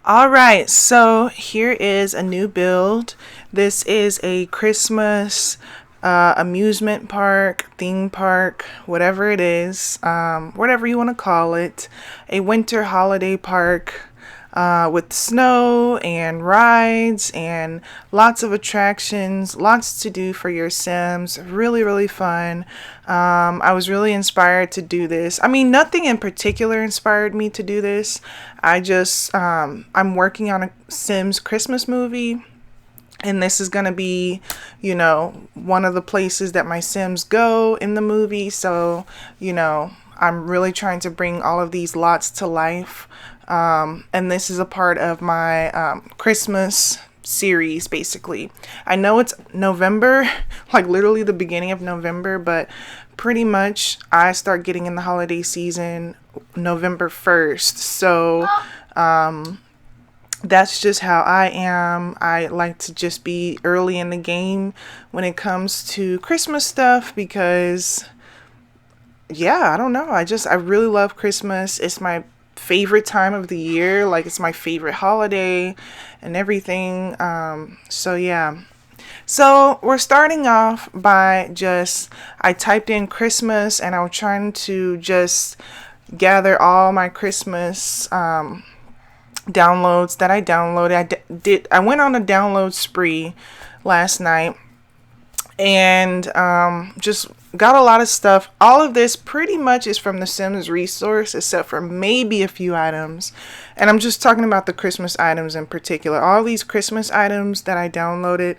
All right, so here is a new build. This is a Christmas amusement park, theme park, whatever it is, whatever you want to call it. A winter holiday park with snow and rides and lots of attractions, lots to do for your Sims. Really, really fun. I was really inspired to do this. I mean, nothing in particular inspired me to do this. I'm working on a Sims Christmas movie. And this is going to be, one of the places that my Sims go in the movie. So, I'm really trying to bring all of these lots to life. And this is a part of my Christmas series, basically. I know it's November, like literally the beginning of November, but pretty much I start getting in the holiday season November 1st. So, that's just how I am. I like to just be early in the game when it comes to Christmas stuff because, yeah, I don't know. I really love Christmas. It's my favorite time of the year. Like, it's my favorite holiday and everything. So, yeah. So, we're starting off by I typed in Christmas and I was trying to just gather all my Christmas, downloads that I downloaded. I went on a download spree last night and just got a lot of stuff. All of this pretty much is from the Sims resource except for maybe a few items. And I'm just talking about the Christmas items in particular. All these Christmas items that I downloaded,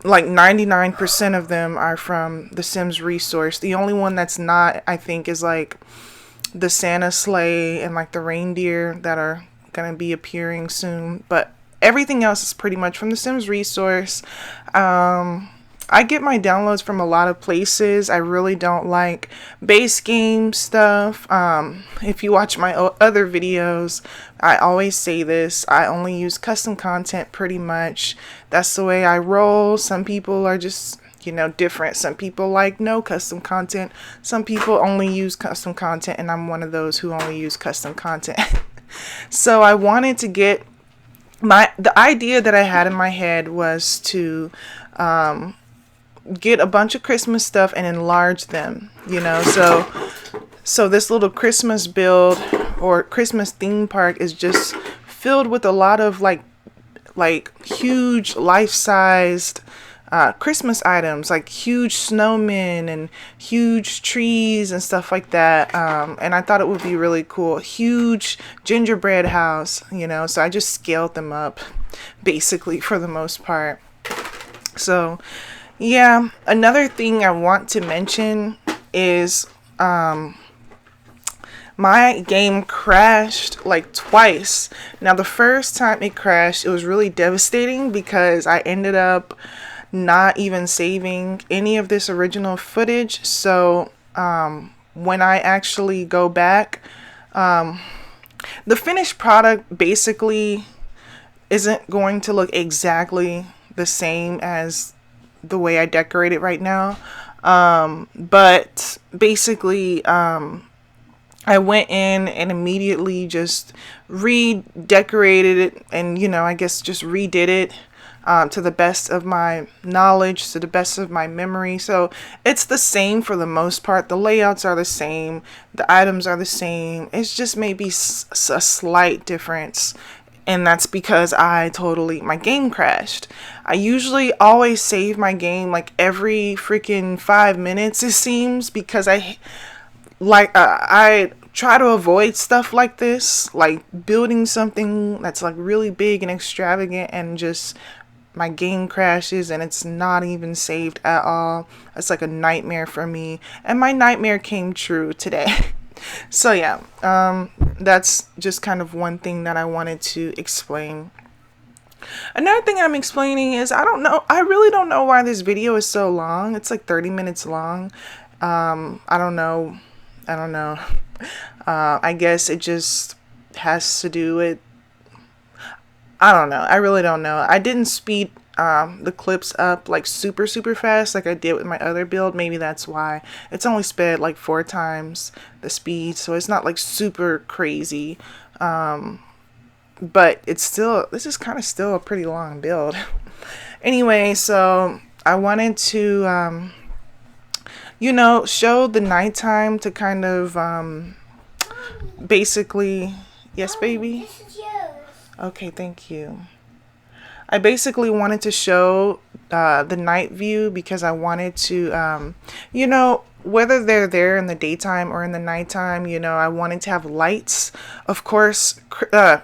like 99% of them are from the Sims resource. The only one that's not, I think, is like the Santa sleigh and like the reindeer that are gonna be appearing soon, but everything else is pretty much from the Sims resource. I get my downloads from a lot of places. I really don't like base game stuff. If you watch my other videos, I always say this. I only use custom content pretty much. That's the way I roll. Some people are just different. Some people like no custom content. Some people only use custom content, and I'm one of those who only use custom content. So I wanted to get the idea that I had in my head was to get a bunch of Christmas stuff and enlarge them, so this little Christmas build or Christmas theme park is just filled with a lot of like huge life-sized Christmas items, like huge snowmen and huge trees and stuff like that. And I thought it would be really cool. Huge gingerbread house, so I just scaled them up basically for the most part. So, yeah, another thing I want to mention is my game crashed like twice. Now, the first time it crashed, it was really devastating because I ended up not even saving any of this original footage. So when I actually go back, the finished product basically isn't going to look exactly the same as the way I decorate it right now. But basically, I went in and immediately just redecorated it and, I guess just redid it. To the best of my knowledge, to the best of my memory. So it's the same for the most part. The layouts are the same. The items are the same. It's just maybe a slight difference. And that's because my game crashed. I usually always save my game like every freaking 5 minutes, it seems, because I try to avoid stuff like this, like building something that's like really big and extravagant and just my game crashes and it's not even saved at all. It's like a nightmare for me, and my nightmare came true today. So yeah, that's just kind of one thing that I wanted to explain. Another thing I'm explaining is I really don't know why this video is so long. It's like 30 minutes long. I don't know. I guess it just has to do with, I don't know. I really don't know. I didn't speed the clips up like super fast like I did with my other build. Maybe that's why. It's only sped like 4 times the speed, so it's not like super crazy. but it's still, this is kind of still a pretty long build. Anyway, so I wanted to, show the nighttime to kind of, basically, yes, baby? This is yours. Okay, thank you. I basically wanted to show the night view because I wanted to, whether they're there in the daytime or in the nighttime, I wanted to have lights. Of course,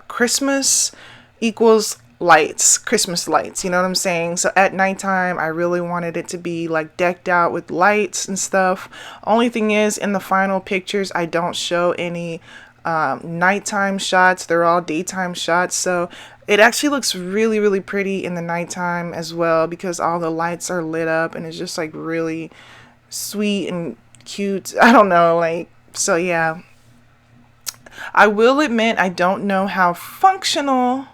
Christmas equals lights, Christmas lights, you know what I'm saying? So at nighttime, I really wanted it to be like decked out with lights and stuff. Only thing is, in the final pictures, I don't show any nighttime shots. They're all daytime shots. So it actually looks really, really pretty in the nighttime as well because all the lights are lit up and it's just like really sweet and cute. I don't know, like, so yeah. I will admit I don't know how functional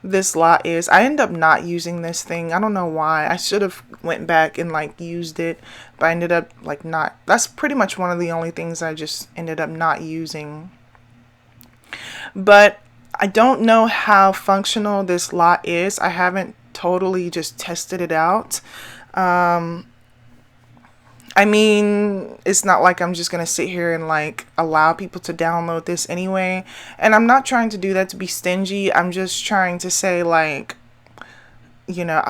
this lot is. I end up not using this thing. I don't know why. I should have went back and like used it, but I ended up like not. That's pretty much one of the only things I just ended up not using. But I don't know how functional this lot is. I haven't totally just tested it out. I mean, it's not like I'm just going to sit here and like allow people to download this anyway. And I'm not trying to do that to be stingy. I'm just trying to say like,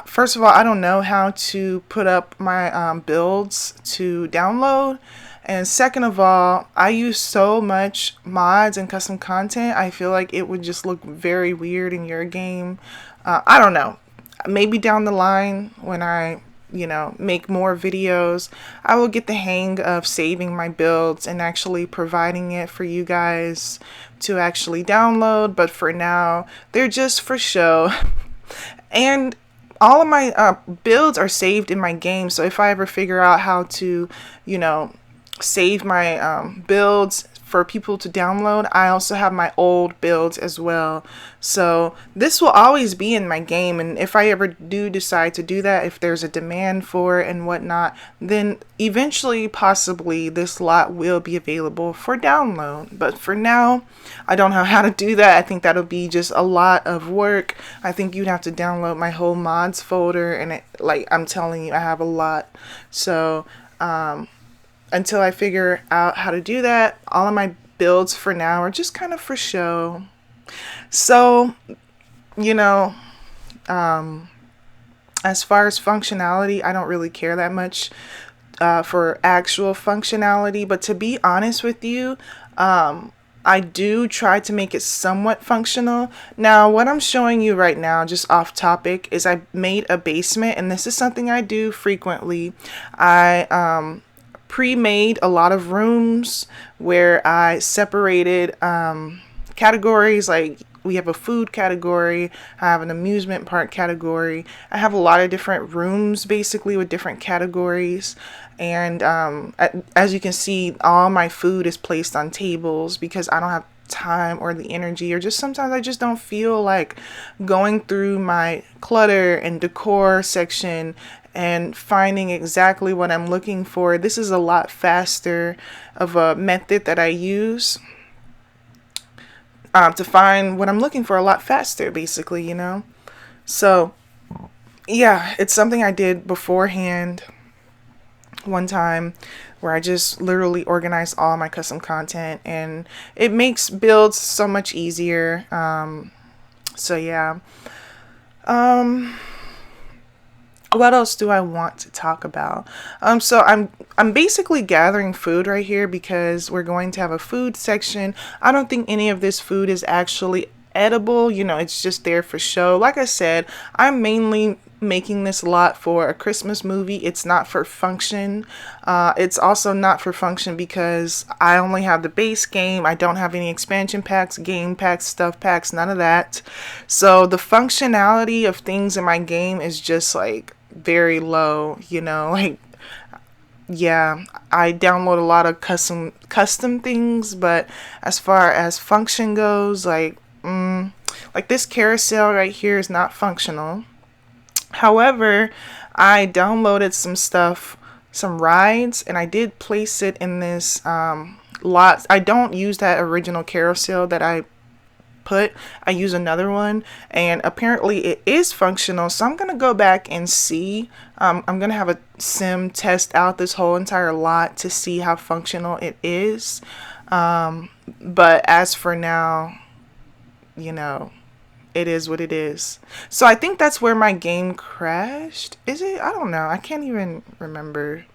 first of all, I don't know how to put up my builds to download. And second of all, I use so much mods and custom content. I feel like it would just look very weird in your game. I don't know. Maybe down the line when I, make more videos, I will get the hang of saving my builds and actually providing it for you guys to actually download. But for now, they're just for show. And all of my builds are saved in my game. So if I ever figure out how to, save my builds for people to download, I also have my old builds as well. So this will always be in my game, and if I ever do decide to do that, if there's a demand for it and whatnot, then eventually possibly this lot will be available for download. But for now, I don't know how to do that. I think that'll be just a lot of work. I think you'd have to download my whole mods folder, and I'm telling you, I have a lot. So until I figure out how to do that, all of my builds for now are just kind of for show. So, as far as functionality, I don't really care that much for actual functionality. But to be honest with you, I do try to make it somewhat functional. Now, what I'm showing you right now, just off topic, is I made a basement, and this is something I do frequently. I pre-made a lot of rooms where I separated categories. Like we have a food category, I have an amusement park category. I have a lot of different rooms basically with different categories. And as you can see, all my food is placed on tables because I don't have time or the energy, or just sometimes I just don't feel like going through my clutter and decor section and finding exactly what I'm looking for. This is a lot faster of a method that I use to find what I'm looking for a lot faster, basically, So, yeah, it's something I did beforehand one time where I just literally organized all my custom content, and it makes builds so much easier. So, yeah. What else do I want to talk about? So I'm basically gathering food right here because we're going to have a food section. I don't think any of this food is actually edible. It's just there for show. Like I said, I'm mainly making this lot for a Christmas movie. It's not for function. It's also not for function because I only have the base game. I don't have any expansion packs, game packs, stuff packs, none of that. So the functionality of things in my game is just like very low, yeah, I download a lot of custom things, but as far as function goes, like this carousel right here is not functional. However, I downloaded some stuff, some rides, and I did place it in this lot. I don't use that original carousel that I put, I use another one, and apparently it is functional. So I'm gonna go back and see. I'm gonna have a sim test out this whole entire lot to see how functional it is. But as for now, you know, it is what it is. So I think that's where my game crashed. Is it? I don't know. I can't even remember.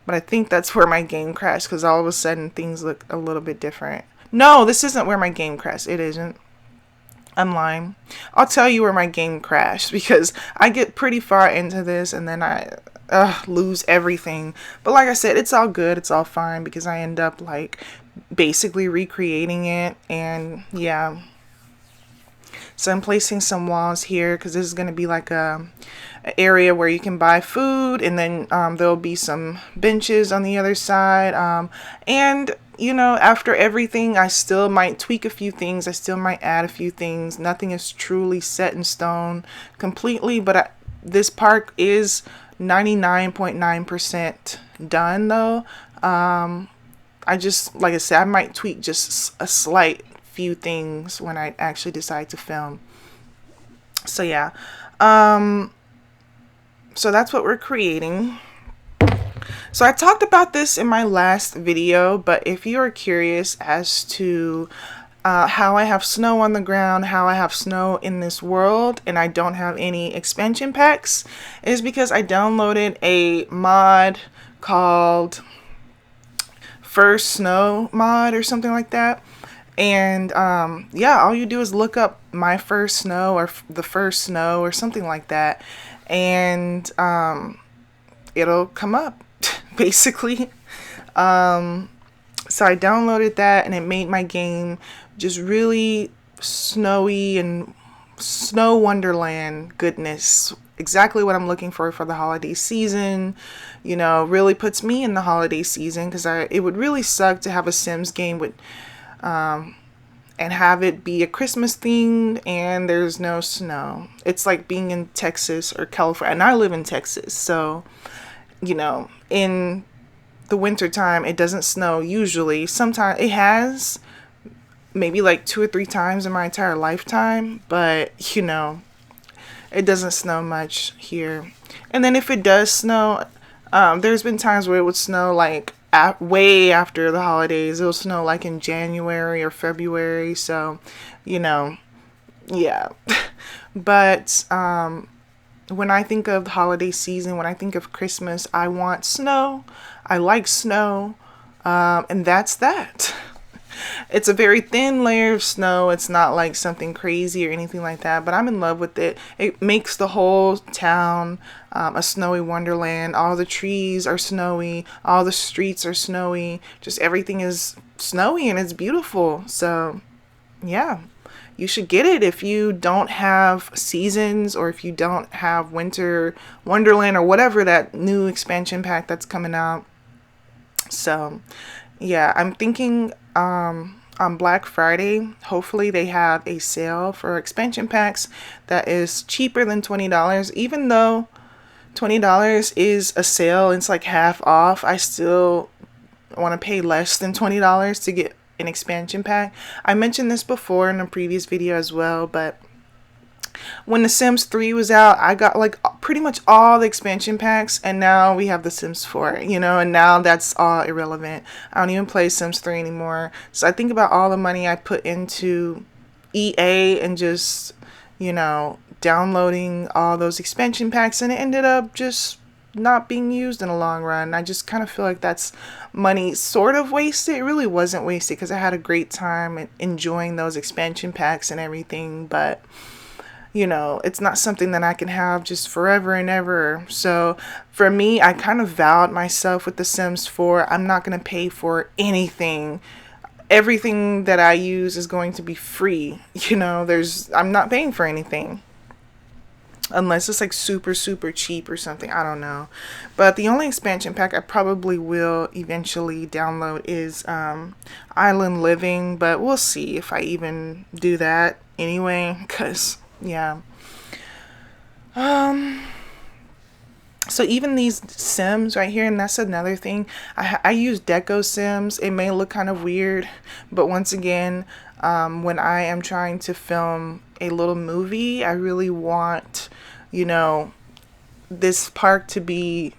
But I think that's where my game crashed, because all of a sudden things look a little bit different. No, this isn't where my game crashed. It isn't. I'm lying. I'll tell you where my game crashed, because I get pretty far into this and then I lose everything. But like I said, it's all good. It's all fine, because I end up like basically recreating it. And yeah. So I'm placing some walls here, because this is going to be like an area where you can buy food, and then there'll be some benches on the other side. And, you know, after everything, I still might tweak a few things. I still might add a few things. Nothing is truly set in stone completely, but this park is 99.9% done, though. I just, like I said, I might tweak just a slight few things when I actually decide to film. So yeah, so that's what we're creating. So I talked about this in my last video, but if you are curious as to how I have snow on the ground, how I have snow in this world, and I don't have any expansion packs, is because I downloaded a mod called First Snow mod or something like that. And yeah, all you do is look up my first snow or the first snow or something like that, and it'll come up basically. So I downloaded that, and it made my game just really snowy and snow wonderland goodness. Exactly what I'm looking for the holiday season. You know, really puts me in the holiday season, because it would really suck to have a Sims game with and have it be a Christmas themed and there's no snow. It's like being in Texas or California, and I live in Texas, so you know, in the winter time it doesn't snow usually. Sometimes it has, maybe like 2 or 3 times in my entire lifetime, but you know, it doesn't snow much here. And then if it does snow, there's been times where it would snow like way after the holidays. It'll snow like in January or February, so you know, yeah. But when I think of the holiday season, when I think of Christmas, I want snow. I like snow, and that's that. It's a very thin layer of snow. It's not like something crazy or anything like that, but I'm in love with it. It makes the whole town a snowy wonderland. All the trees are snowy. All the streets are snowy. Just everything is snowy, and it's beautiful. So yeah, you should get it if you don't have seasons, or if you don't have Winter Wonderland or whatever that new expansion pack that's coming out. So yeah, I'm thinking on Black Friday, hopefully they have a sale for expansion packs that is cheaper than $20. Even though $20 is a sale, it's like half off, I still want to pay less than $20 to get an expansion pack. I mentioned this before in a previous video as well, but when The Sims 3 was out, I got like pretty much all the expansion packs, and now we have The Sims 4, you know, and now that's all irrelevant. I don't even play Sims 3 anymore. So I think about all the money I put into EA and just, you know, downloading all those expansion packs, and it ended up just not being used in the long run. I just kind of feel like that's money sort of wasted. It really wasn't wasted, because I had a great time enjoying those expansion packs and everything, but you know, it's not something that I can have just forever and ever. So for me, I kind of vowed myself with The Sims 4, I'm not going to pay for anything. Everything that I use is going to be free. You know, I'm not paying for anything. Unless it's like super, super cheap or something. I don't know. But the only expansion pack I probably will eventually download is Island Living. But we'll see if I even do that anyway. Because yeah. So even these Sims right here, and that's another thing. I use Deco Sims. It may look kind of weird, but once again, when I am trying to film a little movie, I really want, you know, this park to be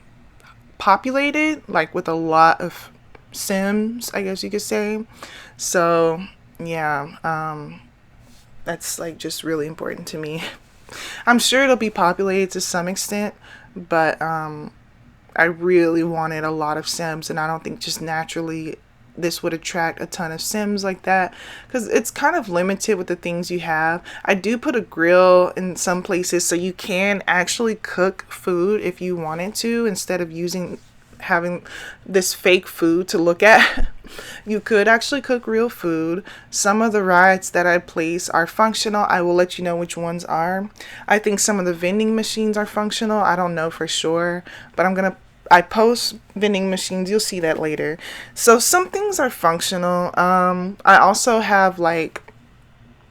populated, like with a lot of Sims, I guess you could say. So yeah, that's like just really important to me. I'm sure it'll be populated to some extent, but I really wanted a lot of Sims, and I don't think just naturally this would attract a ton of Sims like that because it's kind of limited with the things you have. I do put a grill in some places so you can actually cook food if you wanted to instead of using having this fake food to look at. You could actually cook real food. Some of the rides that I place are functional. I will let you know which ones are. I think some of the vending machines are functional. I don't know for sure, but I post vending machines. You'll see that later. So some things are functional. I also have like,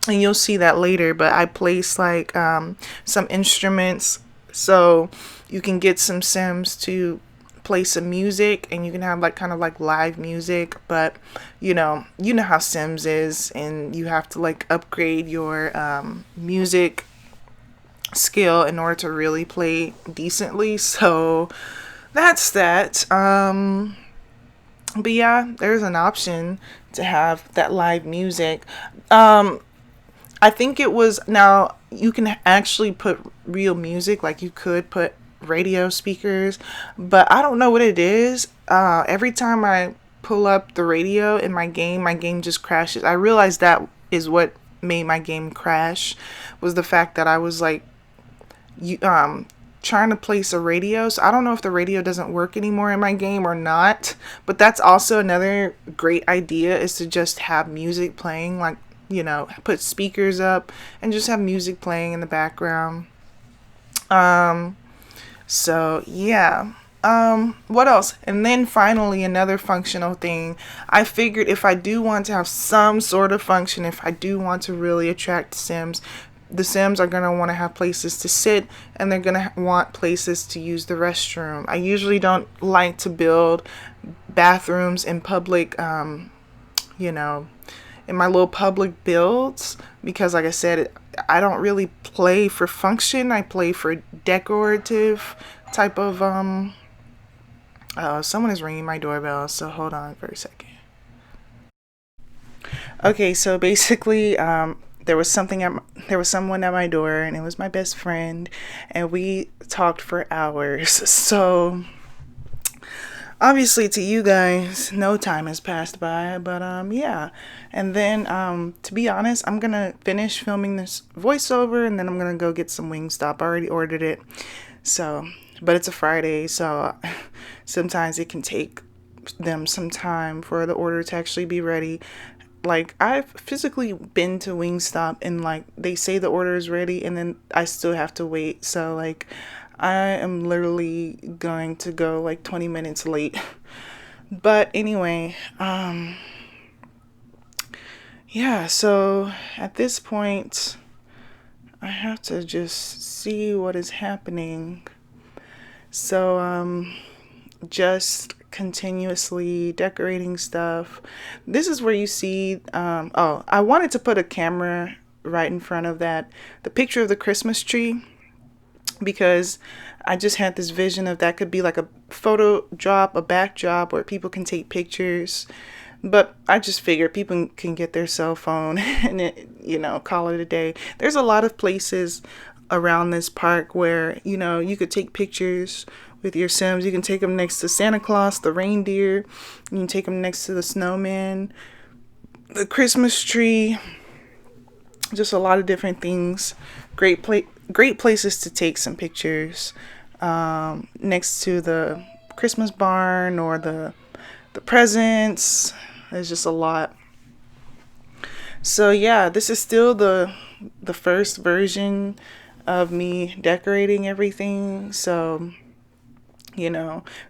and you'll see that later, but I place like some instruments so you can get some Sims to play some music, and you can have like kind of like live music. But you know how Sims is, and you have to like upgrade your music skill in order to really play decently. So that's that. But yeah, there's an option to have that live music. I think it was, now you can actually put real music, like you could put radio speakers, but I don't know what it is. Every time I pull up the radio in my game just crashes. I realized that is what made my game crash, was the fact that I was like, trying to place a radio. So I don't know if the radio doesn't work anymore in my game or not, but that's also another great idea, is to just have music playing, like, put speakers up and just have music playing in the background. So yeah. What else? And then finally, another functional thing. I figured if I do want to have some sort of function, if I do want to really attract Sims, the Sims are going to want to have places to sit, and they're going to want places to use the restroom. I usually don't like to build bathrooms in public, in my little public builds, because like I said, I don't really play for function. I play for decorative type of someone is ringing my doorbell, so hold on for a second. Okay, so basically there was someone at my door, and it was my best friend, and we talked for hours. So obviously to you guys, no time has passed by, but yeah. And then to be honest, I'm gonna finish filming this voiceover, and then I'm gonna go get some Wingstop. I already ordered it. So, but it's a Friday, so sometimes it can take them some time for the order to actually be ready. Like, I've physically been to Wingstop, and like they say the order is ready, and then I still have to wait. So like, I am literally going to go like 20 minutes late. But anyway, yeah, so at this point, I have to just see what is happening. So, just continuously decorating stuff. This is where you see, I wanted to put a camera right in front of the picture of the Christmas tree, because I just had this vision of that could be like a photo drop, a backdrop where people can take pictures. But I just figured people can get their cell phone and call it a day. There's a lot of places around this park where, you could take pictures with your Sims. You can take them next to Santa Claus, the reindeer. You can take them next to the snowman, the Christmas tree. Just a lot of different things. Great places to take some pictures. Next to the Christmas barn or the presents. There's just a lot. So yeah, this is still the first version of me decorating everything. So,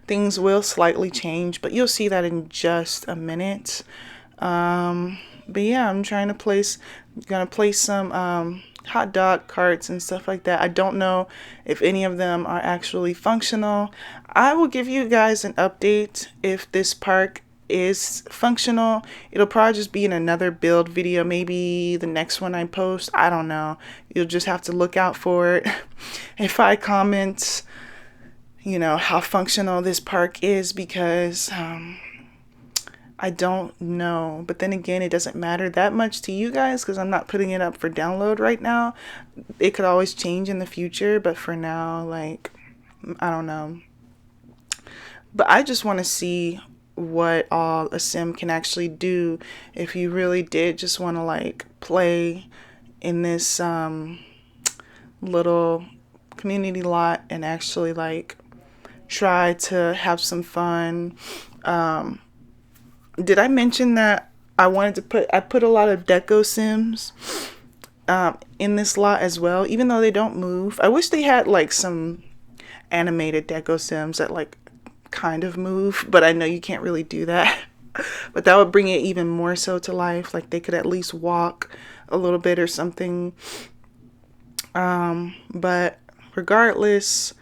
things will slightly change, but you'll see that in just a minute. But yeah, I'm gonna place some hot dog carts and stuff like that. I don't know if any of them are actually functional. I will give you guys an update if this park is functional. It'll probably just be in another build video, maybe the next one I post. I don't know. You'll just have to look out for it. If I comment, how functional this park is, because I don't know. But then again, it doesn't matter that much to you guys because I'm not putting it up for download right now. It could always change in the future, but for now, I don't know. But I just want to see what all a sim can actually do if you really did just want to play in this little community lot and actually try to have some fun. Did I mention that I put a lot of deco sims in this lot as well, even though they don't move. I wish they had some animated deco sims that kind of move, but I know you can't really do that. But that would bring it even more so to life. They could at least walk a little bit or something. But regardless,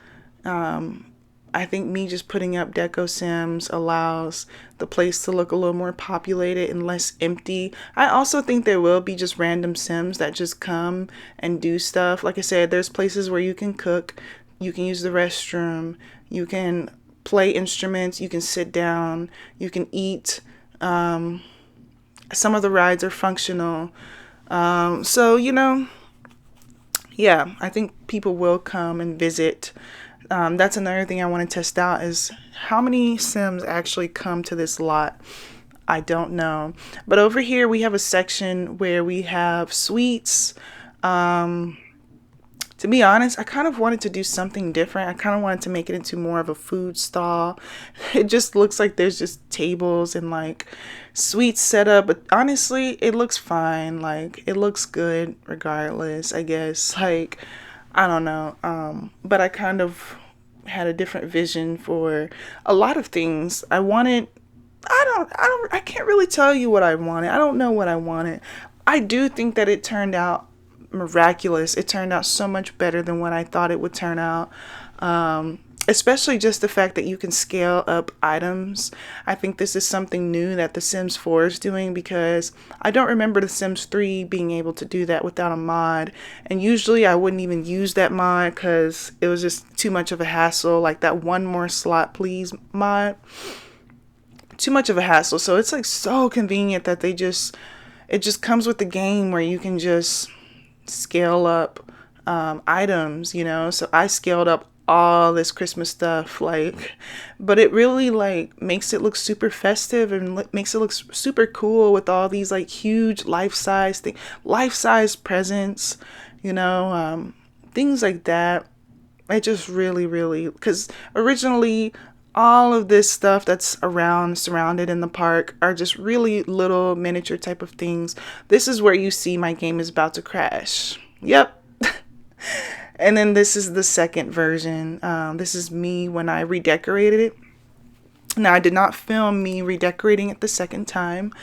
I think me just putting up deco sims allows the place to look a little more populated and less empty. I also think there will be just random sims that just come and do stuff. Like I said, there's places where you can cook, you can use the restroom, you can play instruments, you can sit down, you can eat. Some of the rides are functional. So, yeah, I think people will come and visit. That's another thing I want to test out is how many sims actually come to this lot. I don't know. But over here we have a section where we have sweets. To be honest, I kind of wanted to do something different. I kind of wanted to make it into more of a food stall. It just looks like there's just tables and sweets set up. But honestly, it looks fine. It looks good regardless, I guess. I don't know. But I kind of had a different vision for a lot of things. I can't really tell you what I wanted. I don't know what I wanted. I do think that it turned out miraculous. It turned out so much better than what I thought it would turn out. Especially just the fact that you can scale up items. I think this is something new that The Sims 4 is doing, because I don't remember The Sims 3 being able to do that without a mod. And usually I wouldn't even use that mod because it was just too much of a hassle. That one more slot please mod. Too much of a hassle. So it's so convenient that it just comes with the game where you can just scale up items, so I scaled up all this Christmas stuff, but it really makes it look super festive and makes it look super cool with all these huge life-size presents, things like that. It just really, because originally all of this stuff that's surrounded in the park are just really little miniature type of things. This is where you see my game is about to crash. Yep. And then this is the second version. This is me when I redecorated it. Now, I did not film me redecorating it the second time.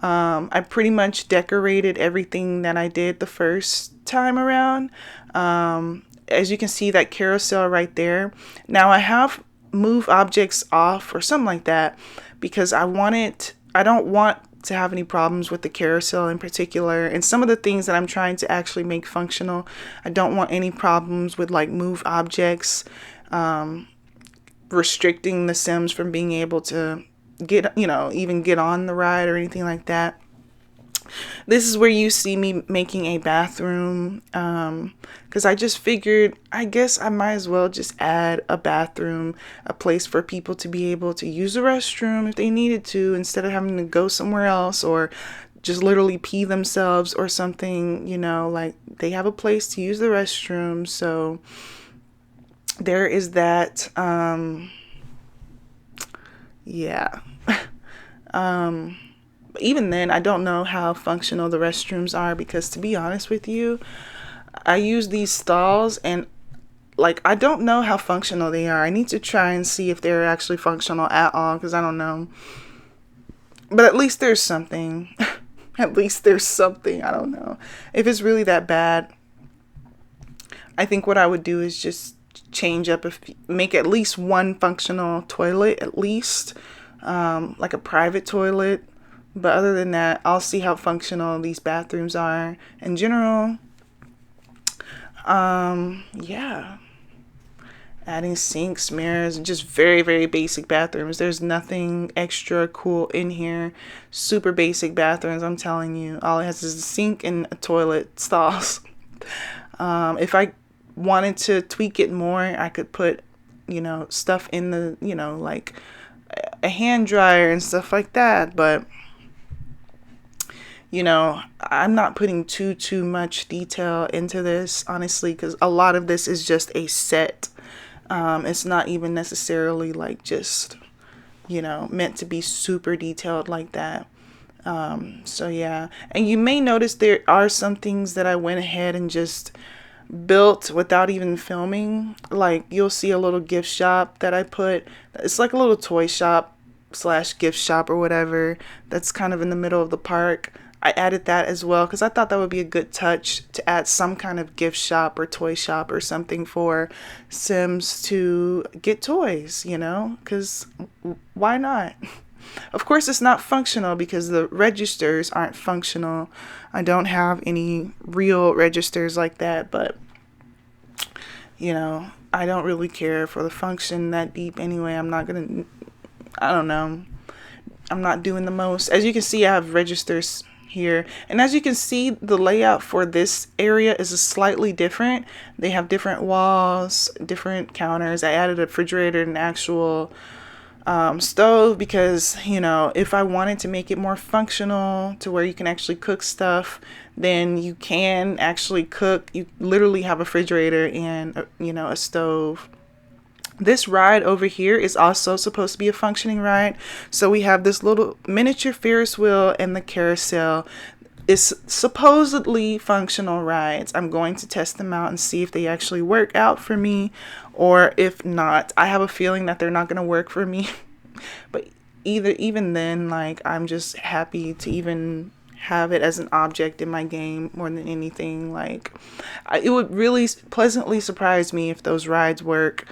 I pretty much decorated everything that I did the first time around. As you can see, that carousel right there. Now, I have move objects off or something like that because I don't want to have any problems with the carousel in particular, and some of the things that I'm trying to actually make functional, I don't want any problems with move objects restricting the Sims from being able to even get on the ride or anything like that. This is where you see me making a bathroom, because I just figured, I guess I might as well just add a bathroom, a place for people to be able to use the restroom if they needed to, instead of having to go somewhere else or just literally pee themselves or something, they have a place to use the restroom. So there is that. Yeah. Even then, I don't know how functional the restrooms are, because to be honest with you, I use these stalls and I don't know how functional they are. I need to try and see if they're actually functional at all, because I don't know. But at least there's something. At least there's something. I don't know if it's really that bad. I think what I would do is just change up, make at least one functional toilet, at least, like a private toilet. But other than that, I'll see how functional these bathrooms are in general. Yeah. Adding sinks, mirrors, just very, very basic bathrooms. There's nothing extra cool in here. Super basic bathrooms, I'm telling you. All it has is a sink and a toilet stalls. If I wanted to tweak it more, I could put, stuff in the, like a hand dryer and stuff like that. But, I'm not putting too much detail into this, honestly, because a lot of this is just a set. It's not even necessarily like just, meant to be super detailed like that. So yeah. And you may notice there are some things that I went ahead and just built without even filming. Like you'll see a little gift shop that I put. It's like a little toy shop / gift shop or whatever. That's kind of in the middle of the park. I added that as well because I thought that would be a good touch to add some kind of gift shop or toy shop or something for Sims to get toys, because why not? Of course, it's not functional because the registers aren't functional. I don't have any real registers like that, but, I don't really care for the function that deep anyway. I don't know. I'm not doing the most. As you can see, I have registers here. And as you can see, the layout for this area is slightly different. They have different walls, different counters. I added a refrigerator and an actual stove because, if I wanted to make it more functional to where you can actually cook stuff, then you can actually cook. You literally have a refrigerator and, a stove. This ride over here is also supposed to be a functioning ride. So we have this little miniature Ferris wheel and the carousel. It's supposedly functional rides. I'm going to test them out and see if they actually work out for me, or if not. I have a feeling that they're not going to work for me. But even then, like, I'm just happy to even have it as an object in my game more than anything. Like, it would really pleasantly surprise me if those rides work.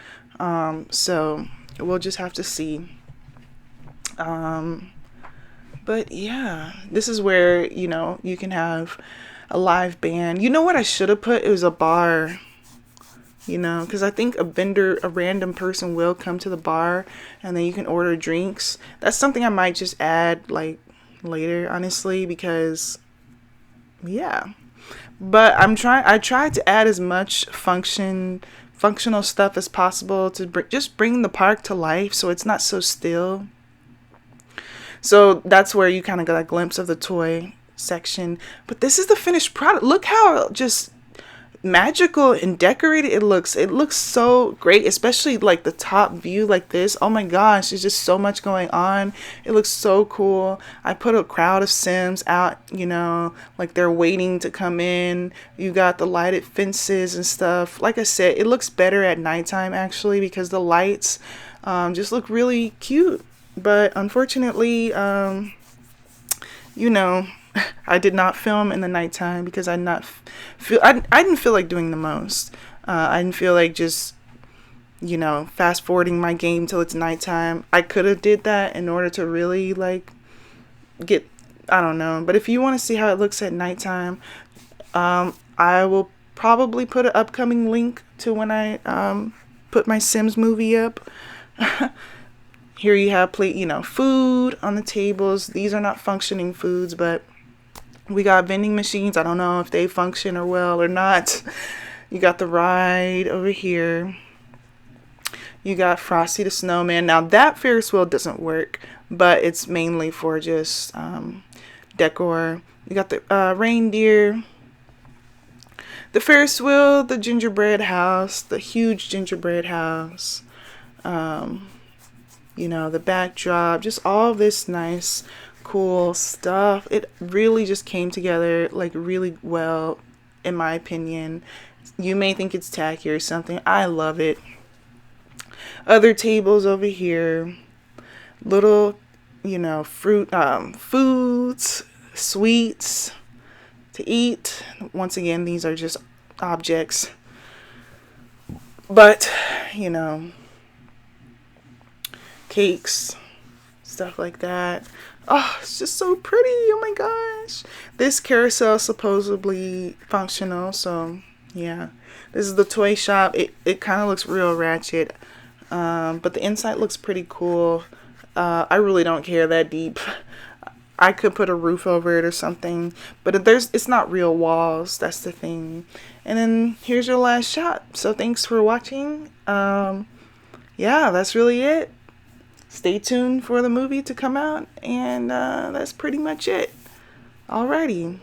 So we'll just have to see. But yeah, this is where, you can have a live band. You know what I should have put? It was a bar, because I think a random person will come to the bar and then you can order drinks. That's something I might just add like later, honestly, because yeah. But I tried to add as much functional stuff as possible to just bring the park to life so it's not so still. So that's where you kind of got a glimpse of the toy section. But this is the finished product. Look how just magical and decorated it looks. It looks so great, especially like the top view like this. Oh my gosh, there's just so much going on. It looks so cool. I put a crowd of Sims out, like they're waiting to come in. You got the lighted fences and stuff. Like I said, it looks better at nighttime actually because the lights just look really cute. But unfortunately, I did not film in the nighttime because I didn't feel like doing the most. I didn't feel like just, fast forwarding my game till it's nighttime. I could have did that in order to really like I don't know. But if you want to see how it looks at nighttime, I will probably put an upcoming link to when I put my Sims movie up. Here you have food on the tables. These are not functioning foods, but we got vending machines. I don't know if they function or well or not. You got the ride over here. You got Frosty the Snowman. Now that Ferris wheel doesn't work, but it's mainly for just decor. You got the reindeer, the Ferris wheel, the gingerbread house, the huge gingerbread house. The backdrop, just all this nice, cool stuff. It really just came together like really well, in my opinion. You may think it's tacky or something. I love it. Other tables over here, little, fruit, foods, sweets to eat. Once again, these are just objects. But, you know, cakes, stuff like that. Oh, it's just so pretty. Oh my gosh. This carousel is supposedly functional, so yeah. This is the toy shop. It kind of looks real ratchet, but the inside looks pretty cool. I really don't care that deep. I could put a roof over it or something, but it's not real walls. That's the thing. And then here's your last shot. So thanks for watching. Yeah, that's really it. Stay tuned for the movie to come out, and that's pretty much it. Alrighty.